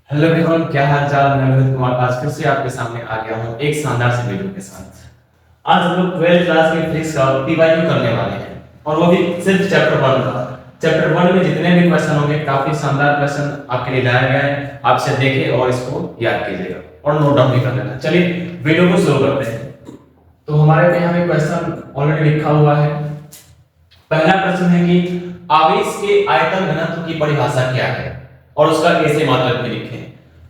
Hello everyone, क्या हाल चाल। मैं रोहित कुमार आज फिर से आपके सामने आ गया हूँ एक शानदार से वीडियो के साथ। आज हम लोग 12th क्लास के फिजिक्स का पीवाईक्यू करने वाले हैं और वो भी सिर्फ चैप्टर 1 का। चैप्टर 1 में जितने भी क्वेश्चन होंगे काफी शानदार क्वेश्चन आपके लिए लाया गया है। आप इसे देखें और इसको याद कीजिएगा और नोट डाउन भी कर लेना। चलिए वीडियो को शुरू करते हैं। तो हमारे पे यहाँ पे क्वेश्चन ऑलरेडी लिखा हुआ है। पहला प्रश्न है कि आवेश के आयतन घनत्व की परिभाषा क्या है और उसका कैसे मात्रक में लिखें।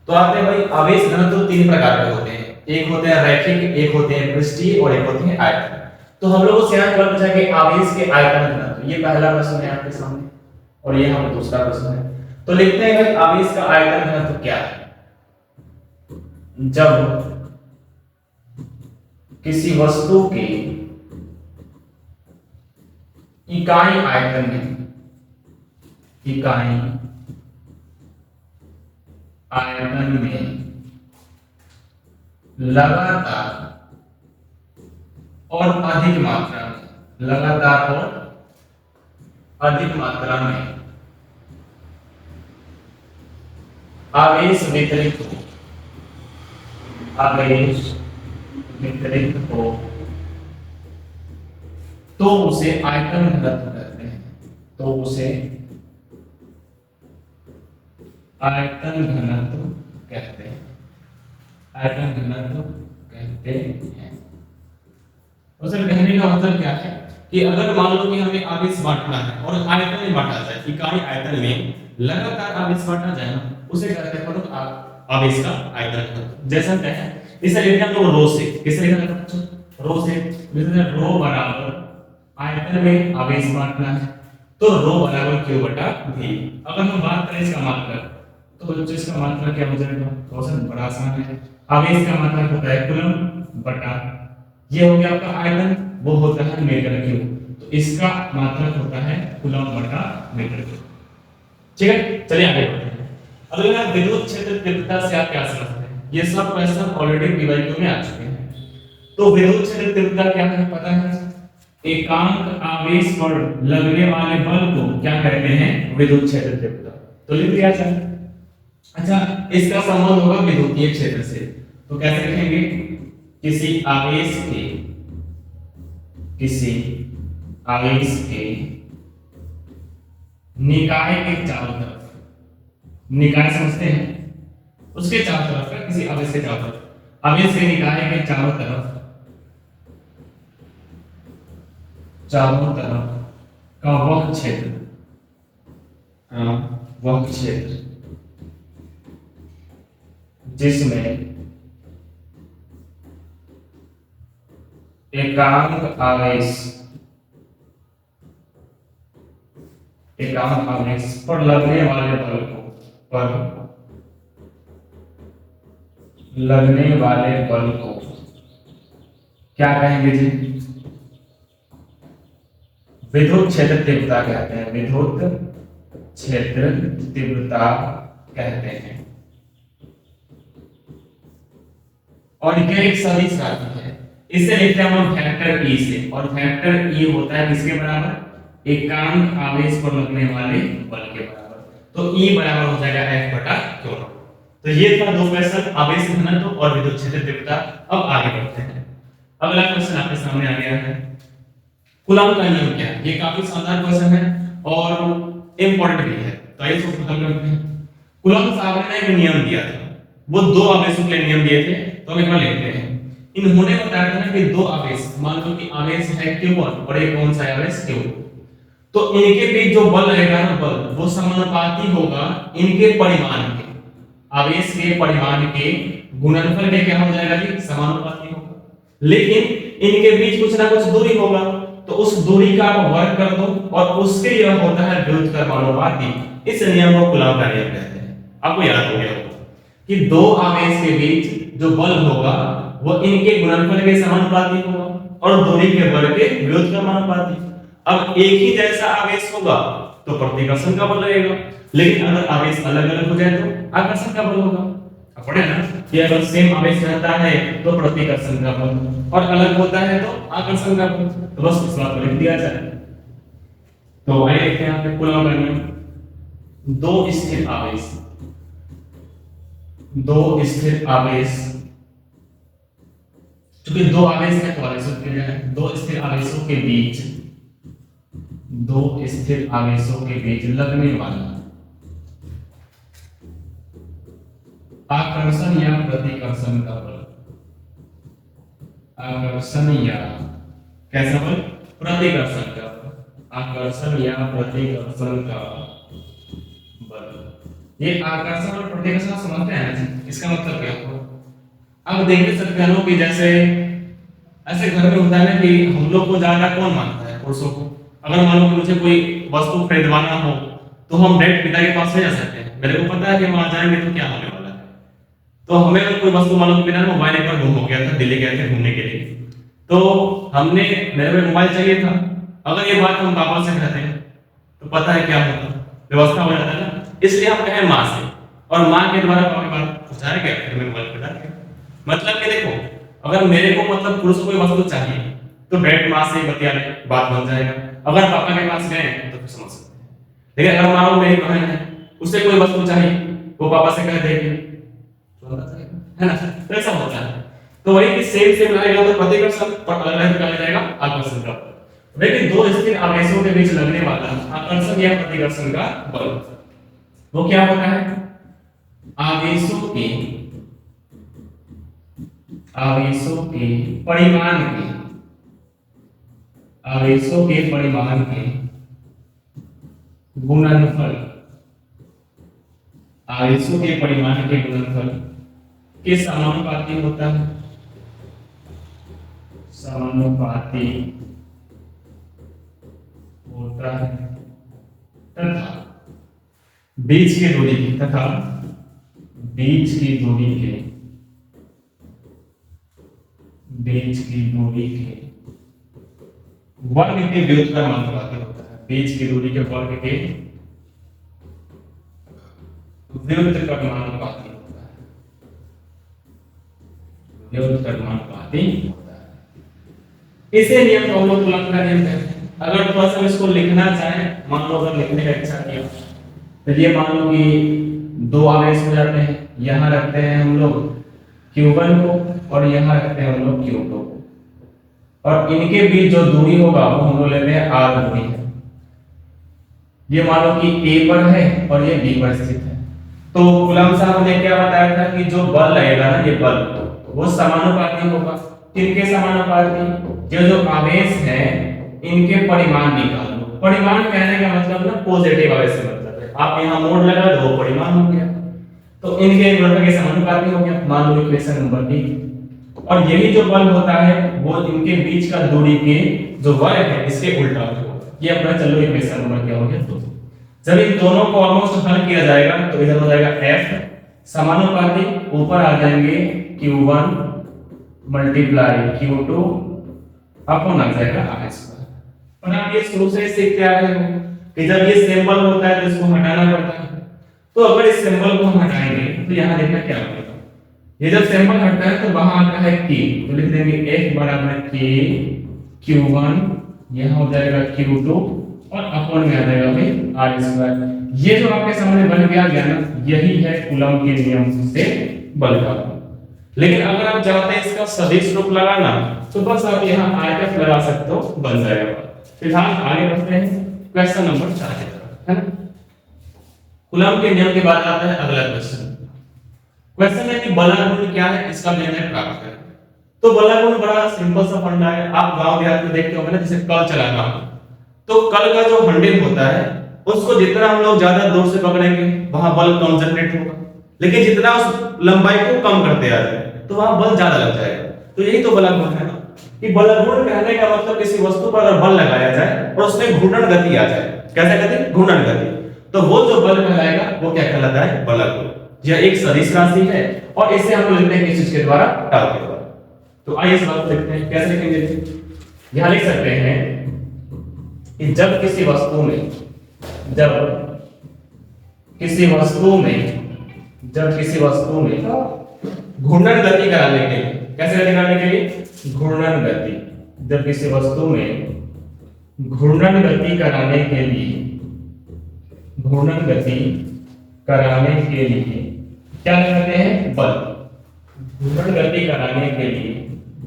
तो आपने भाई आवेश घनत्व तीन प्रकार के होते हैं, एक होते हैं रैखिक, एक होते हैं पृष्ठीय और एक होते हैं आयतन। तो हम लोगों से यहाँ क्या पूछा कि आवेश के आयतन घनत्व, ये पहला प्रश्न है आपके सामने और ये हमारा दूसरा प्रश्न है। तो लिखते हैं भाई आवेश का आयतन घनत्व क्या है। जब किसी वस्तु की इकाई आयतन में लगातार और अधिक मात्रा में आवेश वितरित हो तो उसे आयतन घनत्व कहते हैं। आयतन घनत्व कहते हैं। उसे कहने का मतलब क्या है कि अगर मान लो कि हमें आवेश बांटना है और आयतन में बांटा जाए, इकाई आयतन में लगातार आवेश बांटा जाए ना, उसे कहते हैं आवेश का आयतन घनत्व। जैसा क्या है इसे लिखते हैं हम लोग रो से। किसे लिखना है बच्चों? रो से। जैसे रो बराबर आयतन में आवेश बांटना है तो रो बराबर q बटा v। अगर हम बात करें इसका मात्रक तो बच्चों इसका मात्रक क्या हो जाएगा? क्वेश्चन बड़ा आसान है। आवेश का मात्रक होता है कूलम बटा, ये हो गया आपका आयतन, वो होता है मीटर क्यूब। तो इसका मात्रक होता है कूलम बटा मीटर क्यूब। ठीक है, चलिए आगे बढ़ते हैं। अगला विद्युत क्षेत्र तीव्रता से आप क्या समझते हैं? ये सब क्वेश्चन ऑलरेडी पीवाईक्यू में आ चुके हैं। तो विद्युत क्षेत्र तीव्रता क्या है पता है? एकांक आवेश पर लगने वाले बल को क्या कहते हैं? विद्युत क्षेत्र तीव्रता। तो लिख दिया जाए। अच्छा, इसका संबंध होगा विद्युतीय क्षेत्र से। तो कैसे लिखेंगे? किसी आवेश के निकाय के चारों तरफ, निकाय समझते हैं, उसके चारों तरफ का, किसी आवेश के चारों तरफ, आवेश के निकाय के चारों तरफ का वह क्षेत्र जिसमें एकांक आवेश पर लगने वाले बल को क्या कहेंगे जी? विद्युत क्षेत्र तीव्रता कहते हैं। विद्युत क्षेत्र तीव्रता कहते हैं। और ये एक सदिश राशि है, इसे लिखते हैं हम वेक्टर ई से। और वेक्टर ई होता है किसके बराबर? एकांक आवेश पर लगने वाले बल के बराबर। तो ई बराबर हो जाएगा F बटा q। तो ये था दो क्वेश्चन, आवेश घनत्व और विद्युत क्षेत्र तीव्रता। अब आगे बढ़ते हैं। अगला क्वेश्चन आपके सामने आ गया है, कूलम का नियम क्या है? ये काफी शानदार क्वेश्चन है और इंपॉर्टेंट भी है, तो आइए इसको खत्म करते हैं। कूलम साहब ने एक नियम दिया था, वो दो आवेशों के नियम दिए थे, तो हम एक बार लिखते हैं। इन्होंने बताया था ना कि दो आवेश, मान लो कि आवेश है q1 और एक कौन सा आवेश q, तो इनके बीच जो बल रहेगा ना, बल वो समानुपाती होगा इनके परिमाण के, आवेश के परिमाण के गुणनफल के क्या हो जाएगा जी? समानुपाती होगा। लेकिन इनके बीच कुछ ना कुछ दूरी होगा, तो उस दूरी का आप वर्ग कर दो और उसके यह होता है व्युत्क्रमानुपाती। इस नियम को कूलम का नियम कहते हैं। आपको याद हो गया होगा कि दो आवेश के बीच जो बल होगा वो इनके गुणनफल के समानुपाती होगा और दूरी के वर्ग के व्युत्क्रमानुपाती। अब एक ही जैसा आवेश होगा तो प्रतिकर्षण का बल रहेगा, लेकिन अगर आवेश अलग अलग हो जाए तो आकर्षण का बल होगा। अब पढ़े ना कि अगर सेम आवेश रहता है तो प्रतिकर्षण का बल और अलग होता है तो आकर्षण का बल। तो बस इस बात को लिख दिया जाए। तो आइए देखते हैं यहाँ पे कूलम का नियम। दो स्थिर आवेश दो स्थिर आवेश, क्योंकि दो आवेश है तो आवेशों के लिए दो स्थिर आवेशों के बीच, दो स्थिर आवेशों के बीच लगने वाला आकर्षण या प्रतिकर्षण का बल, आकर्षण या कैसा बल, प्रतिकर्षण का बल, आकर्षण या प्रतिकर्षण का बल। ये आकर्षण और प्रतिकर्षण समझते हैं ना, इसका मतलब क्या हुआ? अब देख सकते हैं लोग कि जैसे ऐसे घर में होता है ना कि हम लोग को ज्यादा कौन मानता है, पुरुषों को। अगर मान लो कि मुझे कोई वस्तु खरीदवाना हो तो हम डायरेक्ट पिता के पास नहीं जा सकते हैं, मेरे को पता है कि वहां जाएंगे तो क्या होने वाला है। तो हमें अगर कोई वस्तु मान लो कि मेरा मोबाइल एक बार गुम हो गया था, दिल्ली गए थे घूमने के लिए, तो हमने मेरे को मोबाइल चाहिए था। अगर ये बात हम पापा से कहते हैं तो पता है क्या होता, व्यवस्था हो जाता है ना, इसलिए हम कहें माँ से, और माँ के द्वारा पापा के पास पहुंचाया गया, फिर मैं मोबाइल खरीदा गया। मतलब कि देखो, अगर मेरे को मतलब पुरुष को कोई वस्तु चाहिए तो डायरेक्ट माँ से बतिया ले, बात बन जाएगा। अगर पापा के पास गए तो फिर समझ सकते हैं। लेकिन अगर मान लो मेरी बहन है, उसे कोई वस्तु चाहिए, वो पापा से कह देगी, है ना, तो ऐसा होता है। तो वही कि सेम लगेगा तो प्रतिकर्षण, पर अलग अलग जाएगा आकर्षण का। लेकिन दो स्थिर आवेशों के बीच लगने वाला आकर्षण या प्रतिकर्षण का बल, वो क्या होता है? आवेशों के परिमाण के, आवेशों के परिमाण के गुणनफल, आवेशों के परिमाण के गुणनफल के समानुपाती होता है, समानुपाती होता है, तथा बीच की दूरी की, तथा बीच की दूरी के, बीच की दूरी के वर्ग के व्युत्क्रमानुपाती होता है, बीच की दूरी के वर्ग के व्युत्क्रमानुपाती होता है, व्युत्क्रमानुपाती होता है। इसे नियम को हम लोग कूलम्ब का नियम कहते हैं। अगर थोड़ा सा इसको लिखना चाहे, मान लो अगर लिखने का इच्छा किया तो ये मान लो कि दो आवेश हो जाते हैं, यहां रखते हैं हम लोग Q1 को और यहां रखते हैं हम लोग Q2 को, और इनके बीच जो दूरी होगा वो हम लोग लेते हैं R दूरी है। ये मान लो कि A पर है और ये B पर स्थित है। तो कूलम्ब साहब ने क्या बताया था कि जो बल लगेगा ना, ये बल वो समानुपाती होगा। किनके समानुपाती? जो आवेश है इनके परिमाण निकाल लो। परिमाण कहने का मतलब ना पॉजिटिव आवेश से मतलब है, आप यहाँ मोड़ लगा दो, परिमाण हो गया, तो इनके गुणनफल के समानुपाती हो गया। मान लो इक्वेशन नंबर डी। और यही जो बल होता है वो इनके बीच का दूरी के जो वर्ग है इसके उल्टा होगा। ये अपना चलो इक्वेशन नंबर क्या हो गया 2। जब इन दोनों को ऑलमोस्ट हल किया जाएगा तो इधर हो जाएगा F समानुपाती, ऊपर आ जाएंगे Q1 मल्टीप्लाई Q2 अपन आ जाएगा R स्क्वायर। और आप ये शुरू से सीखते आ रहे हो कि जब ये सिंबल होता है तो इसको हटाना पड़ता है। तो अगर इस सिंबल को हम हटाएंगे तो यहाँ देखना क्या होगा, ये जब सिंबल हटता है तो वहां आता है K, तो लिख देंगे F बराबर K Q1, यहाँ हो जाएगा Q2 और अपन में आ जाएगा भाई R स्क्वायर। ये जो आपके सामने बन गया ना, यही है कूलम्ब के नियम से बल का। लेकिन अगर आप चाहते हैं इसका सदिश रूप लगाना तो बस आप यहाँ RF लगा सकते हो, बन जाएगा। फिलहाल आगे बढ़ते हैं क्वेश्चन नंबर 4 की तरफ, है ना। कूलम्ब के नियम के बाद आता है अगला क्वेश्चन। क्वेश्चन है कि बलागुण क्या है, इसका निर्णय प्राप्त करें। तो बलागुण बड़ा सिंपल सा फंडा है। आप गांव देहात में देखते होंगे ना, जैसे कल चलाना हो तो कल का जो हैंडल होता है उसको जितना हम लोग ज्यादा दूर से पकड़ेंगे वहां बल कम जनरेट होगा, लेकिन जितना उस लंबाई को कम करते आ जाए तो वहां बल ज्यादा लग जाएगा। तो यही तो बलागुण है ना, कि बलागुण कहने का मतलब किसी वस्तु पर अगर बल लगाया जाए और उसमें घूर्णन गति आ जाए। कैसे गति? घूर्णन गति। तो वो जो बल कहलाएगा वो क्या कहलाता है? बलागुण। यह एक सदिश राशि है और इसे हम लिखते हैं किस चीज के द्वारा? टाउ के द्वारा। तो आइए इस बात को लिखते हैं। कैसे लिखेंगे? यहां लिख सकते हैं कि जब किसी वस्तु में घूर्णन गति कराने के लिए, कैसे गति कराने के लिए? घूर्णन गति। जब किसी वस्तु में घूर्णन गति कराने के लिए क्या लगाते हैं? बल। घूर्णन गति कराने के लिए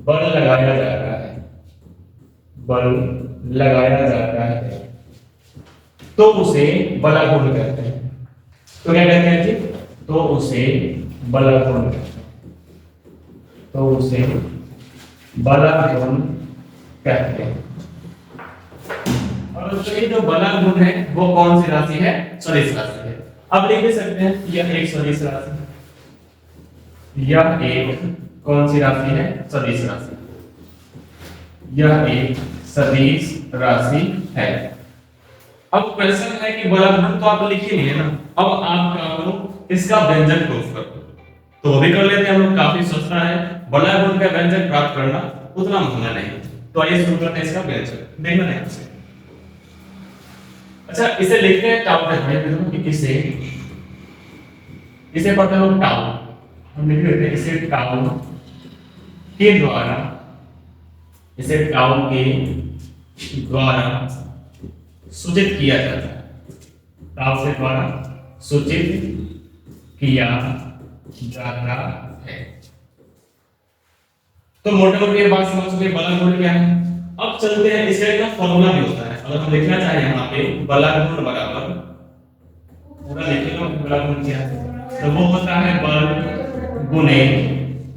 बल लगाया जाता है, बल लगाया जाता है, तो उसे बलाघूर्ण कहते हैं। तो क्या कहते हैं जी? तो उसे बलाघूर्ण कहते हैं, तो उसे बलाघूर्ण कहते हैं। और उसके जो बलाघूर्ण है वो कौन सी राशि है? सदिश राशि है। अब लिख भी सकते हैं यह एक सदिश राशि है, यह एक कौन सी राशि है? सदिश राशि। यह एक सदिश राशि है। अब क्वेश्चन है कि बलाघूर्ण तो आप लिख ही लिए ना, अब आप क्या करो, इसका व्यंजक प्रूफ करो। तो वो भी कर लेते हैं हम लोग, काफी सस्ता है, बलाघूर्ण का व्यंजक प्राप्त करना उतना महंगा नहीं। तो आइए शुरू करते हैं इसका व्यंजक, देखना है आपसे। अच्छा, इसे लिखते हैं टाउ तक, कि इसे पढ़ते हैं लोग टाउ, हम लिख लेते हैं इसे टाउ के द्वारा, इसे टाउ के द्वारा सूचित किया जाता है, टाउ से द्वारा सूचित किया जाता है। तो मोटे मोटे ये बात समझ गए बलाघूर्ण क्या है। अब चलते हैं, इसका एक फॉर्मूला भी होता है, अगर हम लिखना चाहें यहाँ पे बलाघूर्ण बराबर, पूरा लिख लो बलाघूर्ण क्या है, तो वो होता है बल गुणे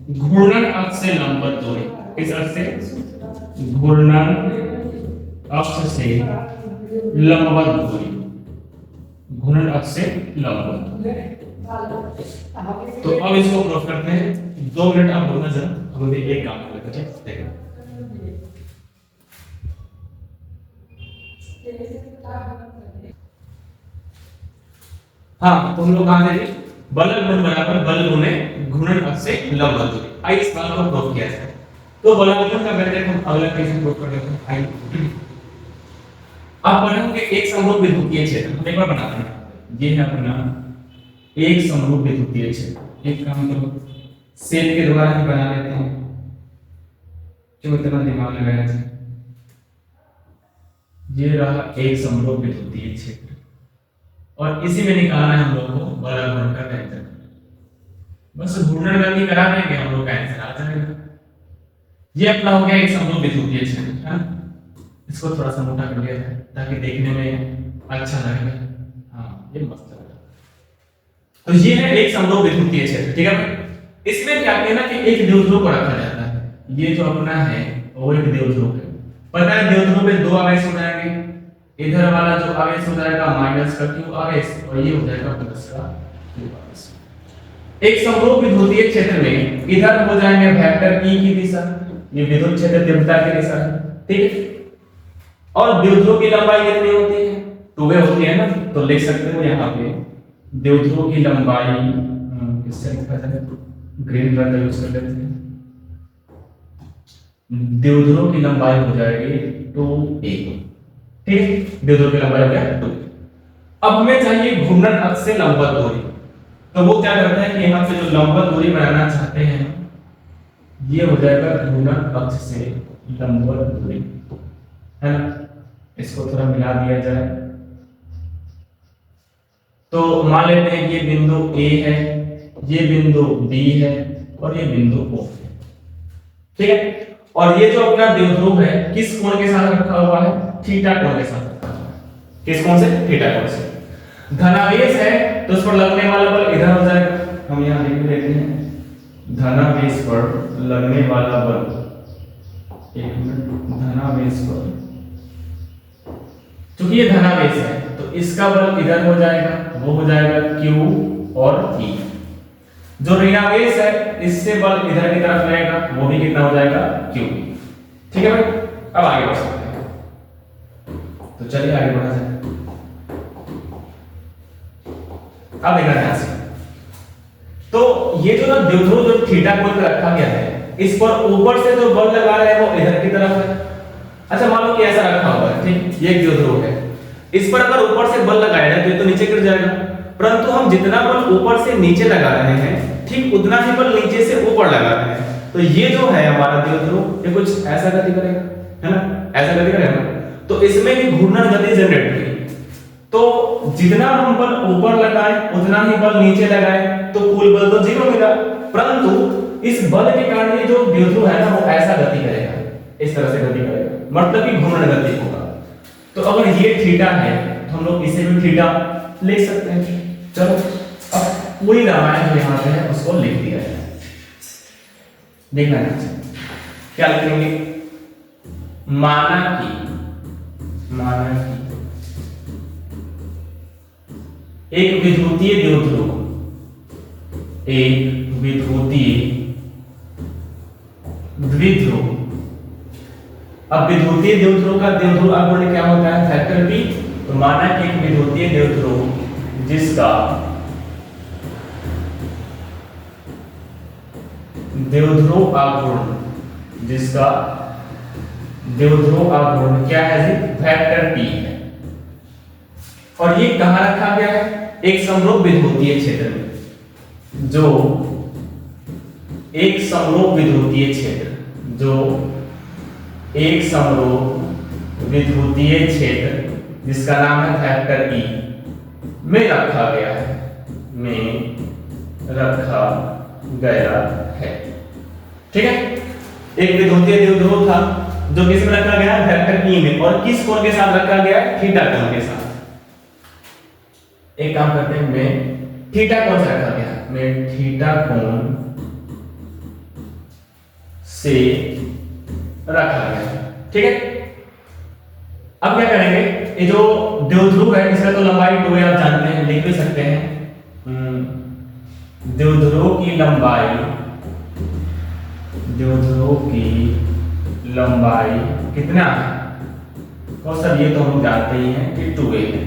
घूर्णन अक्ष से लंबवत दूरी। किस अक्ष से? घूर्णन अक्ष से लंबवत दूरी, घूर्णन अक्ष से लंबवत दूरी। तो अब इसको प्रूफ करते हैं, 2 मिनट आप बोलना जरा, हम भी एक काम करते हैं, देखो। हाँ, तुम लोग कहां थे? बलाघूर्ण बराबर बल गुणे घूर्णन अक्ष से लंबवत दूरी। आइए इस बात को प्रूफ किया जाए। तो बलाघूर्ण का व्यंजक हम अगला कैसे प्रूफ कर लेते हैं। आइए आप पढ़ोगे एक समरूप विद्युतीय क्षेत्र, हम एक बार बनाते हैं। ये है अपना एक समरूप विद्युतीय क्षेत्र। एक काम करो, सेल के द्वारा ही बना लेते हैं, क्यों इतना दिमाग लगाना चाहिए। ये रहा एक समरूप विद्युतीय क्षेत्र, और इसी में निकालना है हम लोग को बलाघूर्ण का व्यंजक। बस घूर्णन गति करा देंगे, हम लोग का आंसर आ जाएगा। ये अपना हो गया एक समरूप विद्युतीय क्षेत्र, है ना। इसको थोड़ा सा मोटा कर लिया जाए ताकि देखने में अच्छा लगे। हाँ, ये मस्त लगा। तो ये है एक समरूप विद्युतीय क्षेत्र, ठीक है भाई। इसमें क्या कहना कि एक द्विध्रुव को रखा जाता है। ये जो अपना है वो एक द्विध्रुव है। पता है द्विध्रुव में 2 आवेश हो जाएंगे, इधर वाला जो आवेश हो जाएगा माइनस का q आवेश, और ये हो जाएगा प्लस का q आवेश। एक समरूप विद्युतीय क्षेत्र में इधर हो जाएंगे वेक्टर e की दिशा, ये विद्युत क्षेत्र तीव्रता की दिशा है, ठीक है। और द्विध्रुव की लंबाई कितनी होती है? 2a होती है ना, तो लिख सकते हो यहाँ पे द्विध्रुव की लंबाई, किससे लिखा जाए, ग्रीन रंग यूज कर लेते हैं। द्विध्रुव की लंबाई हो जाएगी 2a, ठीक है। द्विध्रुव की लंबाई हो गया 2। अब हमें चाहिए घूर्णन अक्ष से लंबवत दूरी, तो वो क्या करता है कि यहाँ पे जो लंबवत दूरी बनाना चाहते हैं ये हो जाएगा घूर्णन अक्ष से लंबवत दूरी, है ना। इसको थोड़ा मिला दिया जाए तो मान लेते हैं ये बिंदु A है, ये बिंदु B है, और ये बिंदु O है, ठीक है। और ये जो अपना द्विध्रुव है किस कोण के साथ रखा हुआ है? थीटा कोण के साथ रखा हुआ है। किस कोण से? थीटा कोण से। धनावेश है तो उस पर लगने वाला बल इधर हो जाएगा, हम यहाँ लिख देते हैं धनावेश पर लगने वाला बल, एक मिनट, धनावेश पर, क्योंकि ये धनावेश है तो इसका बल इधर हो जाएगा, वो हो जाएगा Q और E। जो ऋणावेश है इससे बल इधर की तरफ रहेगा, वो भी कितना हो जाएगा? Q, ठीक है भाई। अब आगे बढ़ सकते हैं, तो चलिए आगे बढ़ा जाए। अब देखना ध्यान से, तो ये जो ना द्विध्रुव जो थीटा कोण पे रखा गया है, इस पर ऊपर से जो बल लगा रहे हैं वो इधर की तरफ है। अच्छा, मान लो कि ऐसा रखा हुआ है, ठीक, ये एक द्विध्रुव है, इस पर अगर ऊपर से बल लगाया जाए तो ये तो नीचे गिर जाएगा, परंतु हम जितना बल ऊपर से नीचे लगा रहे हैं ठीक उतना ही बल नीचे से ऊपर लगा रहे हैं। तो ये जो है हमारा द्विध्रुव ये कुछ ऐसा गति करेगा, है ना, ऐसा गति करेगा। तो इसमें भी घूर्णन गति जनरेट होगी, तो जितना हम बल ऊपर लगाए उतना ही बल नीचे लगाए तो कुल बल तो 0 मिला, परंतु इस बल के कारण ये जो द्विध्रुव है ना वो ऐसा गति करेगा, इस तरह से गति करेगा, मतलब कि घूर्णन गति होगा। तो अगर ये थीटा है तो हम लोग इसे भी थीटा ले सकते हैं। चलो अब पूरी रामायण जो यहाँ पे है उसको लिख दिया जाए। देखना है क्या लिखेंगे, माना कि एक विद्युतीय द्विध्रुव, एक विद्युतीय द्विध्रुव। अब विद्युतीय द्विध्रुव का द्विध्रुव आघूर्ण क्या होता है, फैक्टर p। तो माना कि एक विद्युतीय द्विध्रुव जिसका द्विध्रुव आघूर्ण क्या है जी, फैक्टर p है। और ये कहां रखा गया है, एक समरूप विद्युतीय क्षेत्र में। जो एक समरूप विद्युतीय क्षेत्र जिसका नाम है फैक्टर ई में रखा गया है। ठीक है, एक विद्युतीय द्विध्रुव था जो किस में रखा गया है, फैक्टर ई में, और किस कोण के साथ रखा गया है, थीटा कोण के साथ। एक काम करते हैं, मैं थीटा कोण से रखा गया, मैं थीटा कोण से रखा गया। ठीक है, अब क्या करेंगे, ये जो द्विध्रुव है इसका तो लंबाई 2 है, आप जानते हैं, लिख भी सकते हैं। द्विध्रुव की लंबाई कितना है, तो सर ये तो हम जानते ही हैं कि 2a है।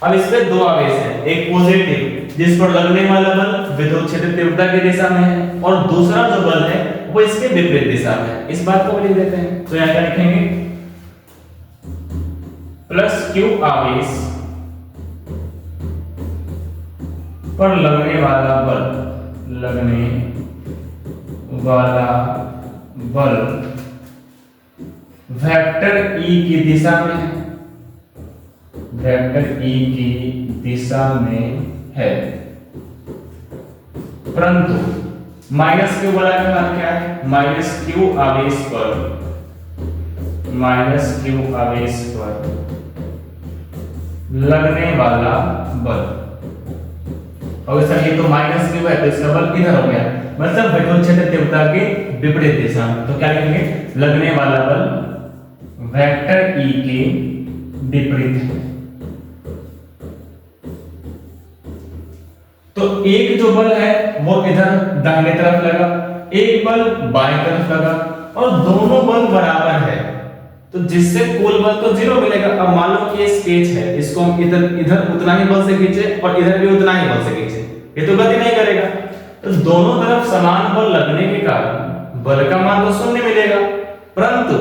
अब इस पे दो आवेश है, एक पॉजिटिव जिस पर लगने वाला बल विद्युत क्षेत्र तीव्रता की दिशा में है, और दूसरा जो बल है वो इसके विपरीत दिशा में है। इस बात को लिख देते हैं। तो यहां क्या लिखेंगे, प्लस q आवेश पर लगने वाला बल वेक्टर e की दिशा में है, परंतु माइनस क्यू बल का मान क्या है, माइनस क्यू आवेश पर लगने वाला बल। और सर ये तो माइनस क्यू है तो इसका बल इधर हो गया, मतलब विद्युत क्षेत्र तीव्रता के विपरीत दिशा में। तो क्या लिखेंगे, लगने वाला बल वेक्टर ई के विपरीत है। तो एक जो बल है वो इधर दाहिने तरफ लगा, एक बल बाएं तरफ लगा, और दोनों बल बराबर है, तो जिससे कुल बल तो 0 मिलेगा। अब मान लो कि ये स्केच है, इसको हम इधर उतना ही बल से खींचे और इधर भी उतना ही बल से खींचे, ये तो गति नहीं करेगा। तो दोनों तरफ समान बल लगने के कारण बल का मान तो 0 मिलेगा, परंतु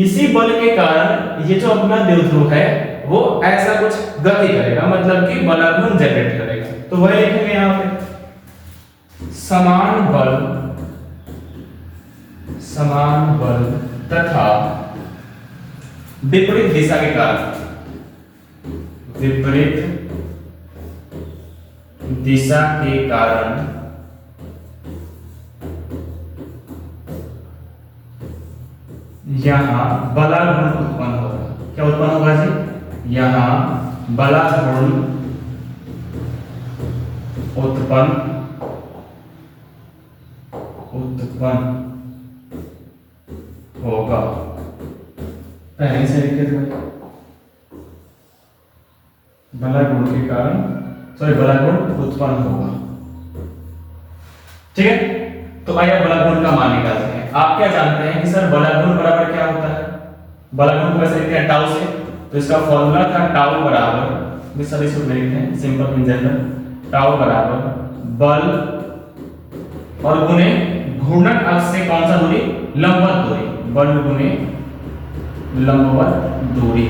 इसी बल के कारण ये जो अपना द्विध्रुव है वो ऐसा कुछ गति करेगा, मतलब कि बलाघूर्ण जनरेट करेगा। तो वही लिखेंगे यहां पे, समान बल तथा विपरीत दिशा के कारण, यहां बलाघूर्ण उत्पन्न होगा। क्या उत्पन्न होगा जी, यहां बलाघूर्ण उत्पन्न होगा। पहले से लिख के बलाघूर्ण के कारण बलाघूर्ण उत्पन्न होगा। ठीक है, तो आइए बलाघूर्ण का मान निकालते हैं। आप क्या जानते हैं कि सर बलाघूर्ण बराबर क्या होता है, बलाघूर्ण को कैसे लिखते हैं, टाउ से। तो इसका फॉर्मूला था टाउ बराबर, भी सभी सूत्र लिखते हैं सिंपल इन जनरल, टाउ बराबर बल और गुणे घूर्णन अक्ष से कौन सा दूरी, लंबवत दूरी, बल गुणे लंबवत दूरी।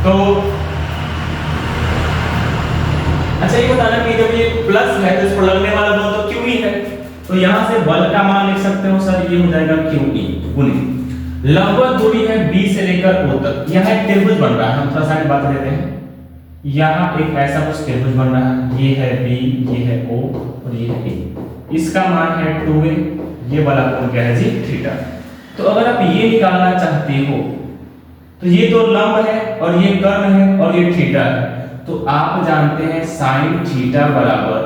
तो अच्छा ये बताना कि जब ये प्लस है तो इस पर लगने वाला बल तो QE है, तो यहां से बल का मान लिख सकते हो सर, ये हो जाएगा QE गुणे लंबवत दूरी है बी से लेकर ओ तक। यहाँ एक त्रिभुज बन रहा है, हम थोड़ा सा बात देते हैं। यहाँ एक ऐसा कुछ त्रिभुज बन रहा है, ये है बी, ये है ओ और ये है ए। इसका मान है 2a, ये वाला कोण क्या है जी, थीटा। तो अगर आप ये निकालना चाहते हो तो ये तो लंब है और ये कर्ण है और ये थीटा है, तो आप जानते हैं साइन थीटा बराबर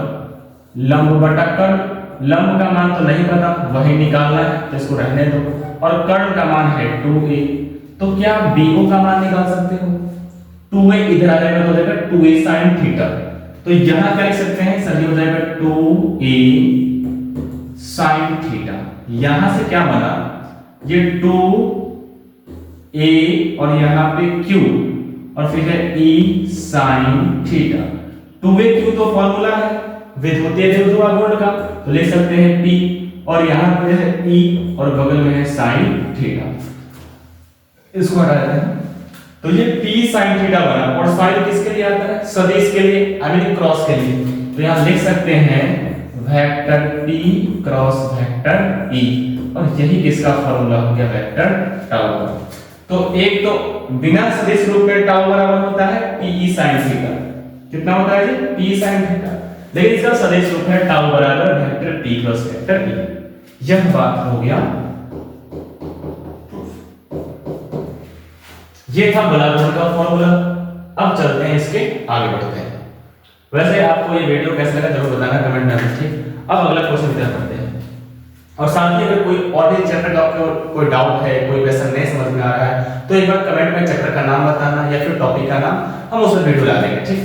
लंब बटा कर्ण। लंब का मान तो नहीं पता, वही निकालना है तो इसको रहने दो। और कर्ण का मान है 2a, तो क्या आप BO का मान निकाल सकते हो? 2a इधर आ जाएगा तो हो जाएगा 2a sin थीटा। तो यहां क्या लिख सकते हैं सर, हो जाएगा 2a sin थीटा। यहां से क्या बना, ये 2a और यहां पे q और फिर है e sin theta. 2a q तो फॉर्मूला है विद्युतीय द्विध्रुव आघूर्ण का, तो लिख सकते हैं p और यहां पे है e और बगल में है sin थीटा। इसको हटा देते हैं तो ये p sin थीटा बना। और sin किसके लिए आता है, सदिश के लिए, आई मीन क्रॉस के लिए। तो यहां लिख सकते हैं vector p cross vector e, और यही किसका फॉर्मूला हो गया, वेक्टर टाउ का। तो एक तो बिना सदिश रूप में टाउ बराबर होता है pe sin थीटा। कितना होता है जी, p sin थीटा। लेकिन इसका सदिश रूप है टाउ बराबर vector p cross vector e। यह बात हो गया, ये था बलागुण का फॉर्मूला। अब चलते हैं इसके आगे बढ़ते हैं। वैसे आपको ये वीडियो कैसा लगा जरूर बताना कमेंट में, ठीक। अब अगला क्वेश्चन की तरफ बढ़ते हैं। और साथ ही अगर कोई और भी चैप्टर का आपको कोई डाउट है, कोई क्वेश्चन नहीं समझ में आ रहा है, तो एक बार कमेंट में चैप्टर का नाम बताना या फिर टॉपिक का नाम, हम उसमें वीडियो ला देंगे, ठीक।